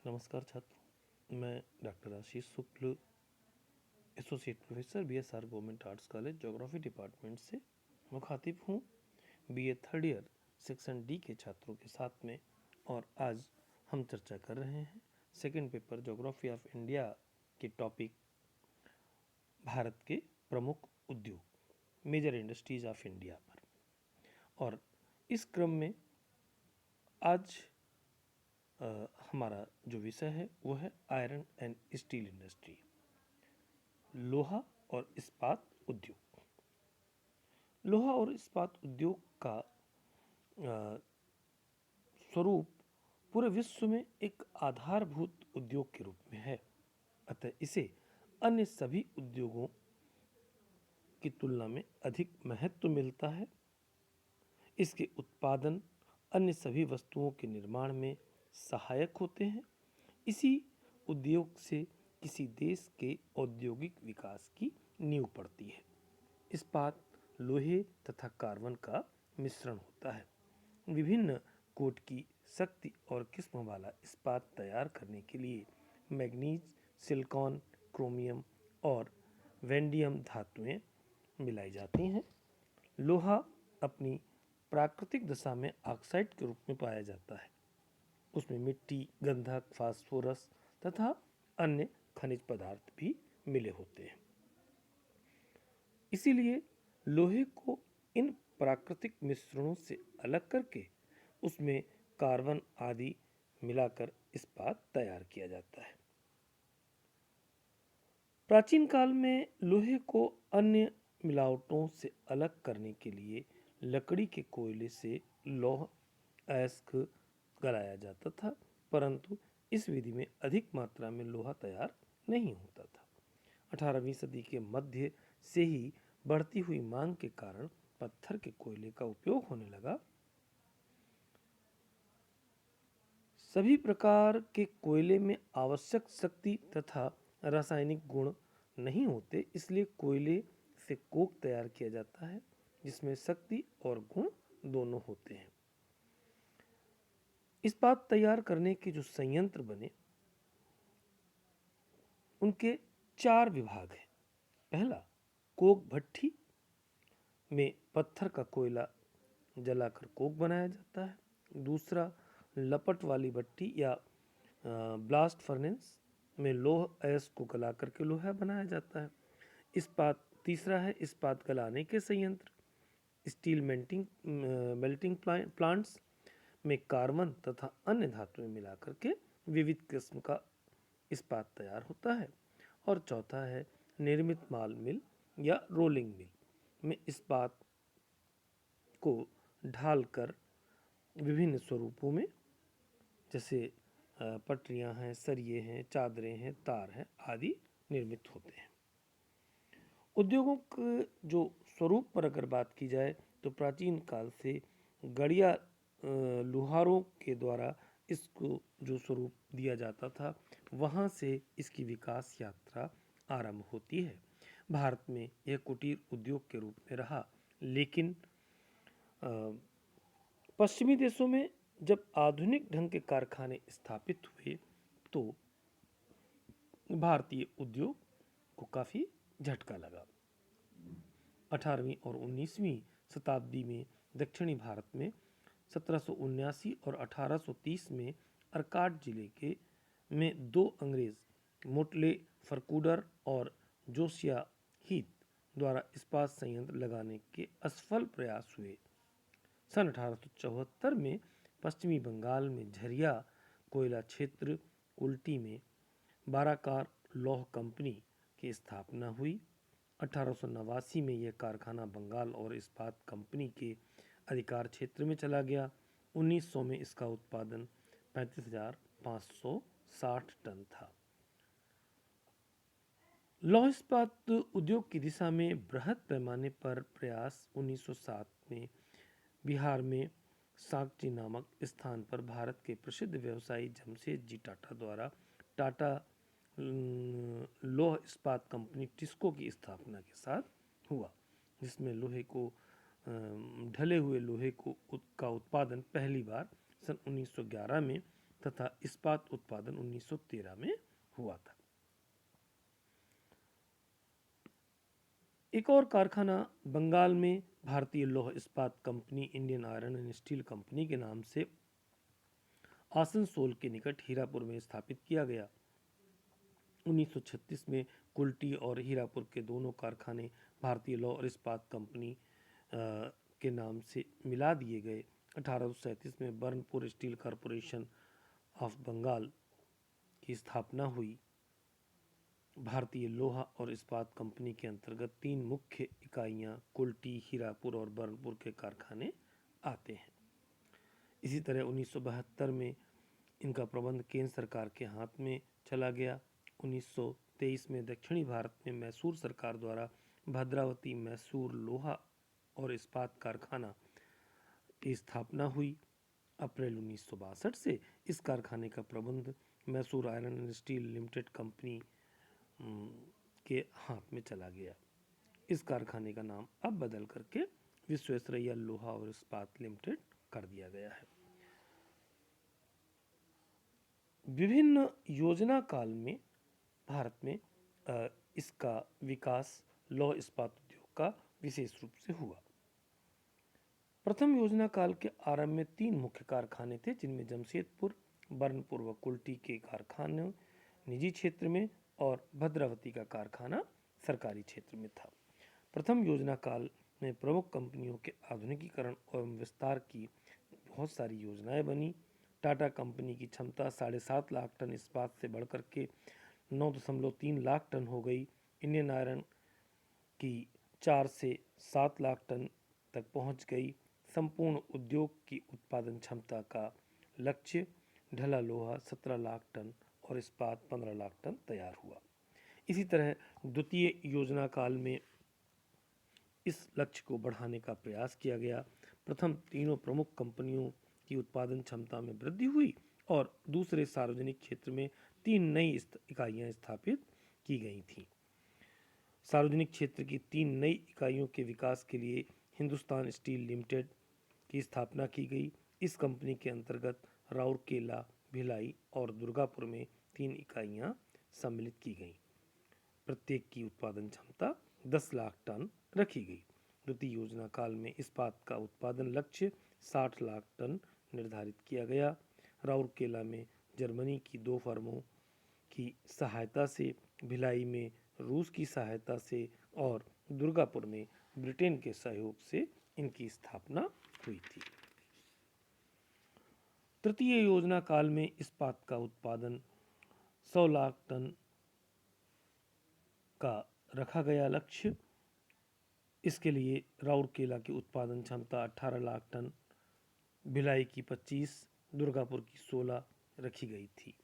नमस्कार छात्रों, मैं doctor Ashish Shukla, associate professor BSR government arts college geography department से मुखातिब हूँ BA third year section D के छात्रों के साथ में। और आज हम चर्चा कर रहे हैं second paper geography of India के टॉपिक भारत के प्रमुख उद्योग मेजर इंडस्ट्रीज ऑफ इंडिया पर। और इस क्रम में आज हमारा जो विषय है वो है आयरन एंड स्टील इंडस्ट्री, लोहा और इस्पात उद्योग। लोहा और इस्पात उद्योग का स्वरूप पूरे विश्व में एक आधारभूत उद्योग के रूप में है, अतः इसे अन्य सभी उद्योगों की तुलना में अधिक महत्व मिलता है। इसके उत्पादन अन्य सभी वस्तुओं के निर्माण में सहायक होते हैं। इसी उद्योग से किसी देश के औद्योगिक विकास की नींव पड़ती है। इस्पात लोहे तथा कार्बन का मिश्रण होता है। विभिन्न कोट की शक्ति और किस्म वाला इस्पात तैयार करने के लिए मैग्नीज, सिलिकॉन, क्रोमियम और वेंडियम धातुएं मिलाई जाती हैं। लोहा अपनी प्राकृतिक दशा में ऑक्साइड के रूप में पाया जाता है। उसमें मिट्टी, गंधक, फास्फोरस तथा अन्य खनिज पदार्थ भी मिले होते हैं। इसीलिए लोहे को इन प्राकृतिक मिश्रणों से अलग करके उसमें कार्बन आदि मिलाकर इस्पात तैयार किया जाता है। प्राचीन काल में लोहे को अन्य मिलावटों से अलग करने के लिए लकड़ी के कोयले से लौह अयस्क गलाया जाता था, परंतु इस विधि में अधिक मात्रा में लोहा तैयार नहीं होता था। 18वीं सदी के मध्य से ही बढ़ती हुई मांग के कारण पत्थर के कोयले का उपयोग होने लगा। सभी प्रकार के कोयले में आवश्यक शक्ति तथा रासायनिक गुण नहीं होते, इसलिए कोयले से कोक तैयार किया जाता है जिसमें शक्ति और गुण दोनों होते हैं। इस्पात तैयार करने के जो संयंत्र बने उनके 4 विभाग हैं। पहला, कोक भट्ठी में पत्थर का कोयला जलाकर कोक बनाया जाता है। दूसरा, लपट वाली भट्टी या ब्लास्ट फर्नेस में लोह अयस्क को गला करके लोहा बनाया जाता है। तीसरा है इस्पात गलाने के संयंत्र, स्टील मेल्टिंग प्लांट्स में कार्बन तथा अन्य धातुएं मिलाकर के विविध किस्म का इस्पात तैयार होता है। और चौथा है निर्मित माल मिल या रोलिंग मिल में इस्पात को ढालकर विभिन्न स्वरूपों में, जैसे पटरियां हैं, सरिये हैं, चादरें हैं, तार हैं आदि निर्मित होते हैं। उद्योगों के जो स्वरूप पर अगर बात की जाए तो प्राचीन काल से गढ़िया लुहारों के द्वारा इसको जो स्वरूप दिया जाता था, वहाँ से इसकी विकास यात्रा आरंभ होती है। भारत में यह कुटीर उद्योग के रूप में रहा, लेकिन पश्चिमी देशों में जब आधुनिक ढंग के कारखाने स्थापित हुए तो भारतीय उद्योग को काफ़ी झटका लगा। 18वीं और 19वीं शताब्दी में दक्षिणी भारत में 1779 और 1830 में अर्काट जिले के में 2 अंग्रेज, मोटले फरकूडर और जोसिया हीथ द्वारा इस्पात संयंत्र लगाने के असफल प्रयास हुए। सन 1874 में पश्चिमी बंगाल में झरिया कोयला क्षेत्र कुल्टी में बाराकार लौह कंपनी की स्थापना हुई। 1889 में यह कारखाना बंगाल और इस्पात कंपनी के अधिकार क्षेत्र में चला गया। 1900 में इसका उत्पादन 35,560 टन था। लौह इस्पात उद्योग की दिशा में बृहद पैमाने पर प्रयास 1907 में बिहार में साकची नामक स्थान पर भारत के प्रसिद्ध व्यवसायी जमशेदजी टाटा द्वारा टाटा लौह इस्पात कंपनी टिस्को की स्थापना के साथ हुआ, जिसमें लोहे को ढले हुए लोहे का उत्पादन पहली बार सन 1911 में तथा इस्पात उत्पादन 1913 में हुआ था। एक और कारखाना बंगाल में भारतीय लौह इस्पात company Indian iron and steel company के नाम से आसनसोल के निकट हीरापुर में स्थापित किया गया। 1936 में कुल्टी और हीरापुर के दोनों कारखाने भारतीय लौह इस्पात कंपनी के नाम से मिला दिए गए। 1837 में Burnpur steel corporation of Bengal की स्थापना हुई। भारतीय लोहा और इस्पात कंपनी के अंतर्गत 3 मुख्य इकाइयां कुल्टी, हीरापुर और बर्नपुर के कारखाने आते हैं। इसी तरह 1972 में इनका प्रबंध केंद्र सरकार के हाथ में चला गया। 1923 में दक्षिणी भारत में मैसूर सरकार द्वारा भद्रावती मैसूर लोहा और इस्पात कारखाना की स्थापना हुई। अप्रैल 1962 से इस कारखाने का प्रबंध Mysore iron and steel limited company के हाथ में चला गया। इस कारखाने का नाम अब बदल करके विश्वेश्वरैया लोहा और इस्पात लिमिटेड कर दिया गया है। विभिन्न योजना काल में भारत में इसका विकास लौह इस्पात उद्योग का विशेष रूप से हुआ। प्रथम योजना काल के आरंभ में 3 मुख्य कारखाने थे, जिनमें जमशेदपुर, बर्नपुर व कुल्टी के कारखाने निजी क्षेत्र में और भद्रावती का कारखाना सरकारी क्षेत्र में था। प्रथम योजना काल में प्रमुख कंपनियों के आधुनिकीकरण एवं विस्तार की बहुत सारी योजनाएं बनी। टाटा कंपनी की क्षमता 7.5 लाख टन इस्पात से बढ़कर के 9.3 लाख टन हो गई। इंडियन आयरन की 4 से 7 लाख टन तक पहुंच गई। संपूर्ण उद्योग की उत्पादन क्षमता का लक्ष्य ढला लोहा 17 लाख टन और इस्पात 15 लाख टन तैयार हुआ। इसी तरह द्वितीय योजना काल में इस लक्ष्य को बढ़ाने का प्रयास किया गया। प्रथम तीनों प्रमुख कंपनियों की उत्पादन क्षमता में वृद्धि हुई और दूसरे सार्वजनिक क्षेत्र में 3 नई इकाइयां स्थापित की गई थीं। सार्वजनिक क्षेत्र की 3 नई इकाइयों के विकास के लिए हिंदुस्तान स्टील लिमिटेड की स्थापना की गई। इस कंपनी के अंतर्गत राउरकेला, भिलाई और दुर्गापुर में 3 इकाइयां सम्मिलित की गईं। प्रत्येक की उत्पादन क्षमता 10 लाख टन रखी गई। द्वितीय योजना काल में इस्पात का उत्पादन लक्ष्य 60 लाख टन निर्धारित किया गया। राउरकेला में जर्मनी की 2 फर्मों की सहायता से, भिलाई में रूस की सहायता से और दुर्गापुर में ब्रिटेन के सहयोग से इनकी स्थापना हुई थी। तृतीय योजना काल में इस्पात का उत्पादन 100 लाख टन का रखा गया लक्ष्य। इसके लिए राउरकेला की उत्पादन क्षमता 18 लाख टन, भिलाई की 25, दुर्गापुर की 16 रखी गई थी।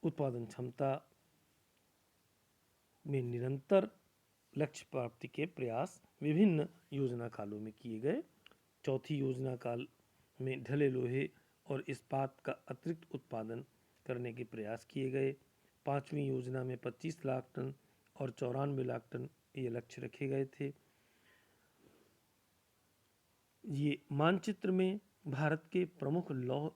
उत्पादन क्षमता में निरंतर लक्ष्य प्राप्ति के प्रयास विभिन्न योजना कालों में किए गए। चौथी योजना काल में ढले लोहे और इस्पात का अतिरिक्त उत्पादन करने के प्रयास किए गए। पांचवी योजना में 25 लाख टन और 94 लाख टन ये लक्ष्य रखे गए थे। ये मानचित्र में भारत के प्रमुख लौह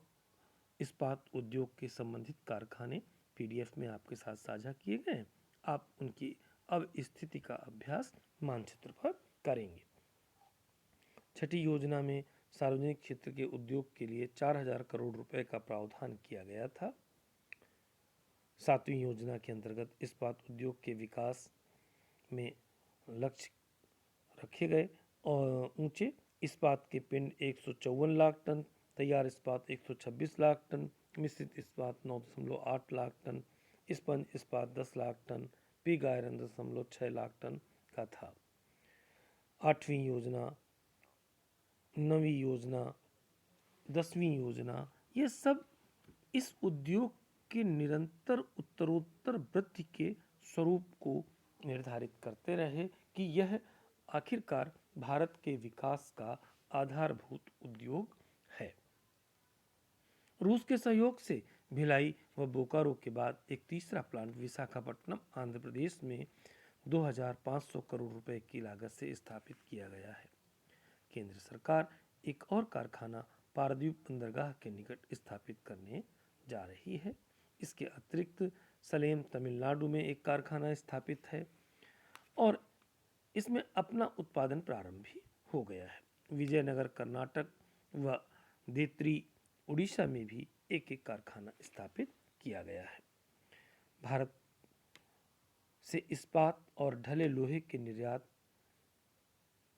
इस्पात उद्योग के संबंधित कारखाने पीडीएफ में आपके साथ साझा किए गए हैं। आप उनकी अब स्थिति का अभ्यास मानचित्र पर करेंगे। छठी योजना में सार्वजनिक क्षेत्र के उद्योग के लिए 4000 करोड़ रुपए का प्रावधान किया गया था। सातवीं योजना के अंतर्गत इस्पात उद्योग के विकास में लक्ष्य रखे गए और ऊंचे इस्पात के पिंड 154 लाख टन, तैयार इस्पात 126 लाख टन, मिश्रित इस्पात 9.8 लाख टन, स्पंज इस्पात 10 lakh ton, pig iron 6 lakh ton का था। आठवीं योजना, नवीं योजना, 10वीं योजना, ये सब इस उद्योग के निरंतर उत्तरोत्तर वृद्धि के स्वरूप को निर्धारित करते रहे कि यह आखिरकार भारत के विकास का आधारभूत उद्योग है। रूस के सहयोग से भिलाई व बोकारो के बाद एक तीसरा प्लांट विशाखापट्टनम आंध्र प्रदेश में 2500 करोड़ रुपए की लागत से स्थापित किया गया है। केंद्र सरकार एक और कारखाना पारादीप बंदरगाह के निकट स्थापित करने जा रही है। इसके अतिरिक्त सलेम तमिलनाडु में एक कारखाना स्थापित है और इसमें अपना उत्पादन प्रारंभ भी हो गया है। विजयनगर कर्नाटक व देत्री उड़ीसा में भी एक एक कारखाना स्थापित किया गया है। भारत से इस्पात और ढले लोहे के निर्यात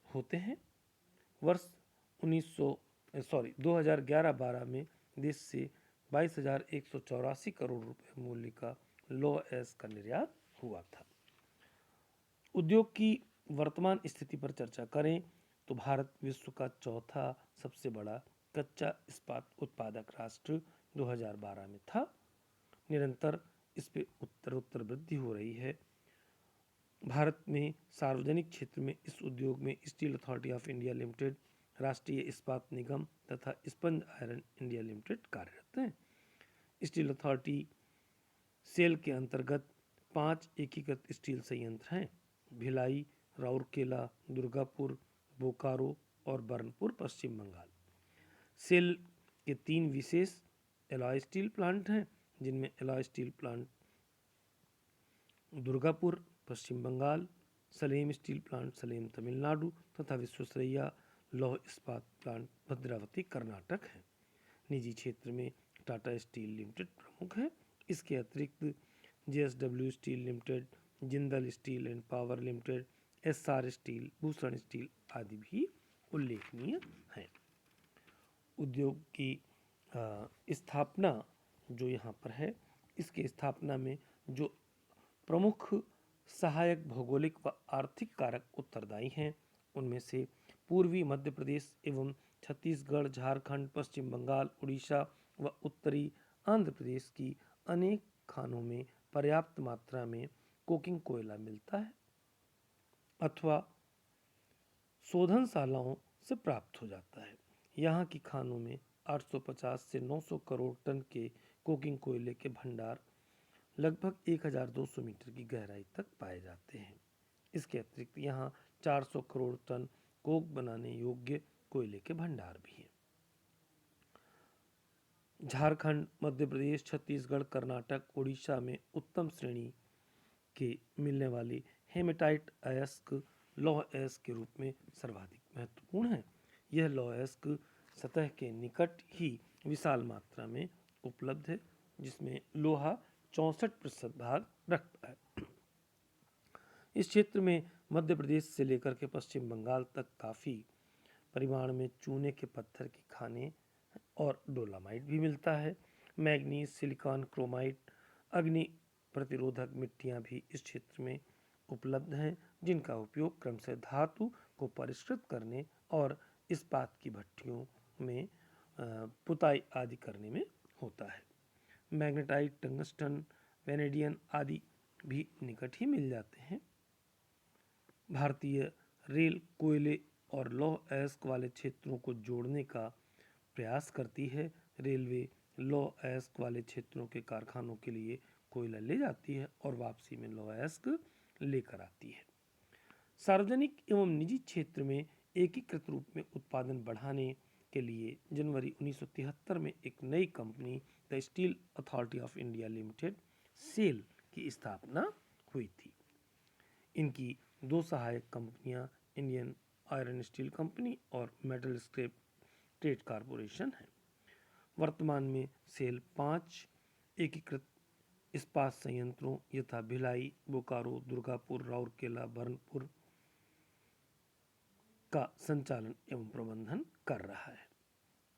होते हैं। वर्ष 2011-12 में देश से 22,184 करोड़ रुपए मूल्य का लौह अयस्क का निर्यात हुआ था। उद्योग की वर्तमान स्थिति पर चर्चा करें तो भारत विश्व का चौथा सबसे बड़ा कच्चा इस्पात उत्पादक राष्ट्र 2012 में था। निरंतर इस पे उत्तरोत्तर वृद्धि हो रही है। भारत में सार्वजनिक क्षेत्र में इस उद्योग में steel authority of India limited, राष्ट्रीय इस्पात निगम तथा स्पंज आयरन इंडिया लिमिटेड कार्यरत हैं। स्टील अथॉरिटी सेल के अंतर्गत 5 एकीकृत स्टील संयंत्र हैं: भिलाई, राउरकेला, दुर्गापुर, बोकारो और बर्नपुर, पश्चिम बंगाल। सेल के 3 विशेष एलॉय स्टील प्लांट हैं, जिनमें एलॉय स्टील प्लांट दुर्गापुर, पश्चिम बंगाल, सलेम स्टील प्लांट सलेम, तमिलनाडु तथा विश्वेश्वरैया लौह इस्पात प्लांट भद्रावती, कर्नाटक है। निजी क्षेत्र में टाटा स्टील लिमिटेड प्रमुख है। इसके अतिरिक्त JSW steel limited, Jindal steel and power limited, SR steel, Bhushan steel आदि भी उल्लेखनीय हैं। उद्योग की स्थापना जो यहाँ पर है, इसकी स्थापना में जो प्रमुख सहायक भौगोलिक व आर्थिक कारक उत्तरदायी हैं, उनमें से पूर्वी मध्य प्रदेश एवं छत्तीसगढ़, झारखंड, पश्चिम बंगाल, उड़ीसा व उत्तरी आंध्र प्रदेश की अनेक खानों में पर्याप्त मात्रा में कोकिंग कोयला मिलता है अथवा शोधनशालाओं से प्राप्त हो जाता है। यहाँ की खानों में 850 से 900 करोड़ टन के कोकिंग कोयले के भंडार लगभग 1200 मीटर की गहराई तक पाए जाते हैं। इसके अतिरिक्त यहाँ 400 करोड़ टन कोक बनाने योग्य कोयले के भंडार भी हैं। झारखंड, मध्य प्रदेश, छत्तीसगढ़, कर्नाटक, उड़ीसा में उत्तम श्रेणी के मिलने वाली हेमेटाइट अयस्क लौह अयस्क के रूप में सर्वाधिक महत्वपूर्ण है। यह लौह अयस्क सतह के निकट ही विशाल मात्रा में उपलब्ध है, जिसमें लोहा 64% भाग रखता है। इस क्षेत्र में मध्य प्रदेश से लेकर के पश्चिम बंगाल तक काफ़ी परिमाण में चूने के पत्थर की खानें और डोलामाइट भी मिलता है। मैग्नीज, सिलिकॉन, क्रोमाइट, अग्नि प्रतिरोधक मिट्टियाँ भी इस क्षेत्र में उपलब्ध हैं, जिनका उपयोग क्रमशः धातु को परिष्कृत करने और इस्पात की भट्टियों में पुताई आदि करने में होता है। मैग्नेटाइट, टंगस्टन, वेनेडियम आदि भी निकट ही मिल जाते हैं। भारतीय रेल कोयले और लौह अयस्क वाले क्षेत्रों को जोड़ने का प्रयास करती है। रेलवे लौह अयस्क वाले क्षेत्रों के कारखानों के लिए कोयला ले जाती है और वापसी में लौह अयस्क लेकर आती है। सार्वजनिक एवं निजी क्षेत्र में एकीकृत रूप में उत्पादन बढ़ाने के लिए जनवरी 1973 में एक नई company the steel authority of India limited SAIL की स्थापना हुई थी। इनकी 2 सहायक कंपनियां इंडियन आयरन स्टील कंपनी और मेटल स्क्रैप ट्रेड कॉरपोरेशन है। वर्तमान में सेल 5 एकीकृत इस्पात संयंत्रों यथा भिलाई, बोकारो, दुर्गापुर, राउरकेला, बर्नपुर का संचालन एवं प्रबंधन कर रहा है।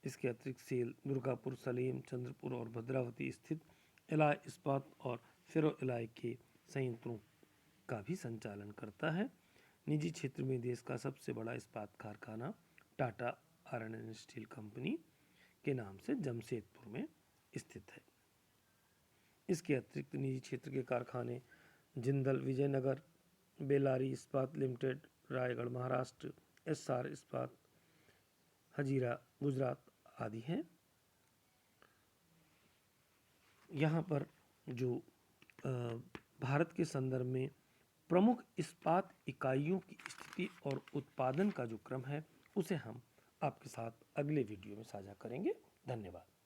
इसके अतिरिक्त सेल दुर्गापुर, सलेम, चंद्रपुर और भद्रावती स्थित एलॉय इस्पात और फेरो एलॉय के संयंत्रों का भी संचालन करता है। निजी क्षेत्र में देश का सबसे बड़ा इस्पात कारखाना Tata iron and steel company के नाम से जमशेदपुर में स्थित है। इसके अतिरिक्त निजी क्षेत्र के कारखाने जिंदल विजयनगर, बेलारी इस्पात लिमिटेड रायगढ़ महाराष्ट्र, SR इस्पात हजीरा गुजरात आदि हैं। यहाँ पर जो भारत के संदर्भ में प्रमुख इस्पात इकाइयों की स्थिति और उत्पादन का जो क्रम है, उसे हम आपके साथ अगले वीडियो में साझा करेंगे। धन्यवाद।